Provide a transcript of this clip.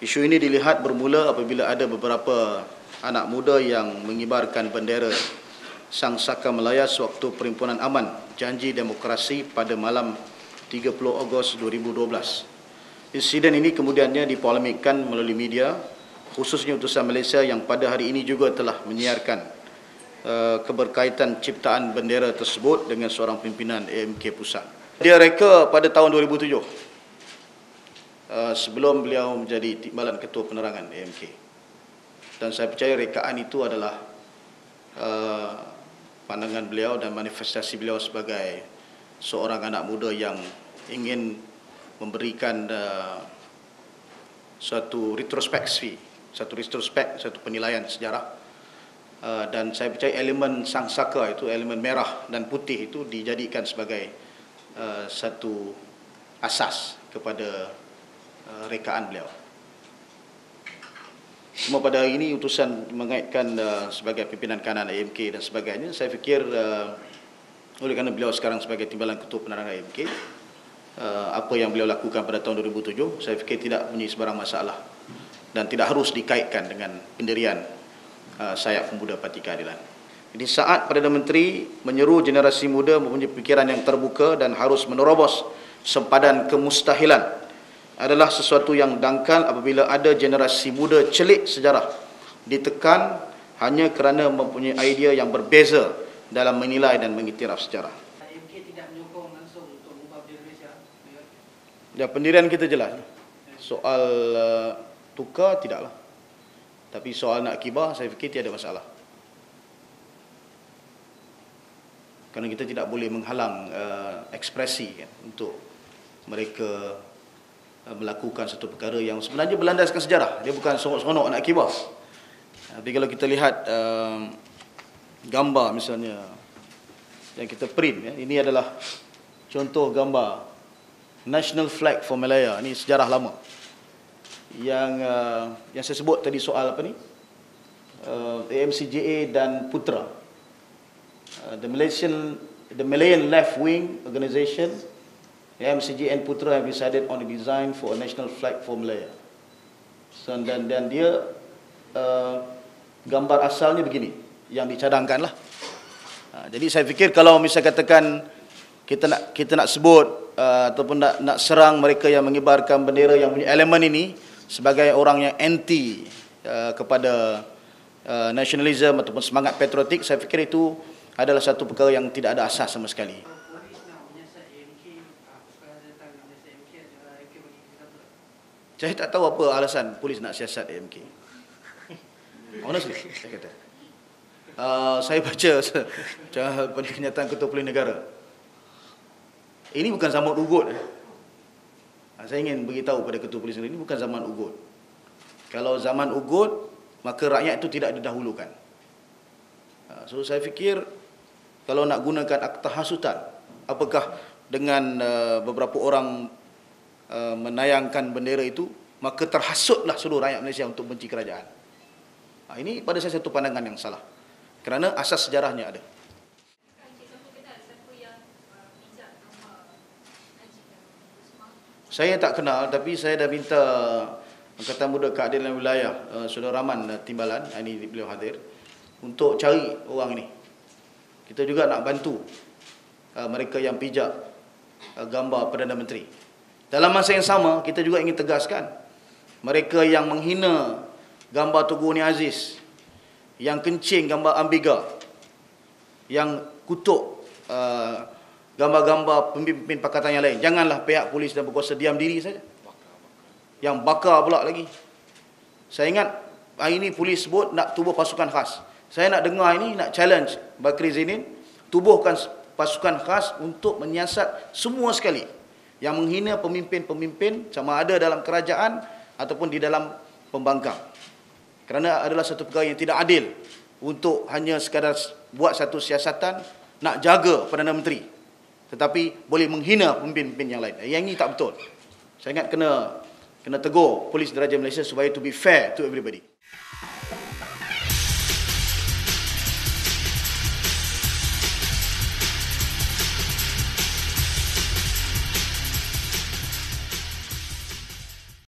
Isu ini dilihat bermula apabila ada beberapa anak muda yang mengibarkan bendera Sang Saka Melaya sewaktu Perhimpunan Aman Janji Demokrasi pada malam 30 Ogos 2012. Insiden ini kemudiannya dipolemikkan melalui media, khususnya utusan Malaysia yang pada hari ini juga telah menyiarkan keberkaitan ciptaan bendera tersebut dengan seorang pimpinan AMK Pusat. Dia reka pada tahun 2007. Sebelum beliau menjadi Timbalan Ketua Penerangan AMK. Dan saya percaya rekaan itu adalah pandangan beliau dan manifestasi beliau sebagai seorang anak muda yang ingin memberikan suatu retrospeksi, satu penilaian sejarah. Dan saya percaya elemen Sang Saka itu, elemen merah dan putih itu dijadikan sebagai satu asas kepada rekaan beliau. Cuma pada hari ini utusan mengaitkan sebagai pimpinan kanan AMK dan sebagainya. Saya fikir oleh kerana beliau sekarang sebagai Timbalan Ketua Penerangan AMK, apa yang beliau lakukan pada tahun 2007, saya fikir tidak mempunyai sebarang masalah dan tidak harus dikaitkan dengan pendirian sayap pemuda Parti Keadilan. Jadi saat Perdana Menteri menyeru generasi muda mempunyai fikiran yang terbuka dan harus menerobos sempadan kemustahilan, adalah sesuatu yang dangkal apabila ada generasi muda celik sejarah ditekan hanya kerana mempunyai idea yang berbeza dalam menilai dan mengiktiraf sejarah. AMK tidak menyokong langsung untuk mengubah bendera Malaysia. Ya, pendirian kita jelas. Soal tukar tidaklah. Tapi soal nak kibah saya fikir tiada masalah. Kerana kita tidak boleh menghalang ekspresi kan, untuk mereka melakukan satu perkara yang sebenarnya berlandaskan sejarah. Dia bukan seronok-seronok nak kibah. Tapi kalau kita lihat gambar misalnya yang kita print, ya, ini adalah contoh gambar National Flag for Malaya. Ini sejarah lama. Yang saya sebut tadi soal apa ni? AMCJA dan Putra. The Malayan Left Wing Organisation, AMCJ and Putra have decided on the design for a national flag for Malaya. So, dan dia gambar asalnya begini, yang dicadangkan lah. Jadi saya fikir kalau misalnya katakan kita nak sebut ataupun nak serang mereka yang mengibarkan bendera yang punya elemen ini sebagai orang yang anti kepada nasionalisme ataupun semangat patriotik, saya fikir itu adalah satu perkara yang tidak ada asas sama sekali. Saya tak tahu apa alasan polis nak siasat AMK. Honestly, saya kata. Saya baca kenyataan Ketua Polis Negara. Ini bukan zaman ugut. Saya ingin beritahu pada Ketua Polis Negara, ini bukan zaman ugut. Kalau zaman ugut, maka rakyat itu tidak didahulukan. So saya fikir kalau nak gunakan akta hasutan, apakah dengan beberapa orang menayangkan bendera itu, maka terhasutlah seluruh rakyat Malaysia untuk benci kerajaan. Ini pada saya satu pandangan yang salah, kerana asas sejarahnya ada. Saya tak kenal, tapi saya dah minta Angkatan Muda Keadilan Wilayah, Saudara Rahman Timbalan, ini beliau hadir, untuk cari orang ini. Kita juga nak bantu mereka yang pijak gambar Perdana Menteri. Dalam masa yang sama, kita juga ingin tegaskan, mereka yang menghina gambar Tugu Uni Aziz, yang kencing gambar Ambiga, yang kutuk gambar-gambar pemimpin pakatan yang lain, janganlah pihak polis dan berkuasa diam diri saja. Yang bakar pula lagi. Saya ingat hari ini polis sebut nak tubuh pasukan khas. Saya nak dengar ini, nak challenge Bakri Zainin, tubuhkan pasukan khas untuk menyiasat semua sekali yang menghina pemimpin-pemimpin, sama ada dalam kerajaan ataupun di dalam pembangkang. Kerana adalah satu perkara yang tidak adil untuk hanya sekadar buat satu siasatan nak jaga Perdana Menteri, tetapi boleh menghina pemimpin-pemimpin yang lain. Yang ini tak betul. Saya ingat kena tegur Polis Diraja Malaysia supaya to be fair to everybody.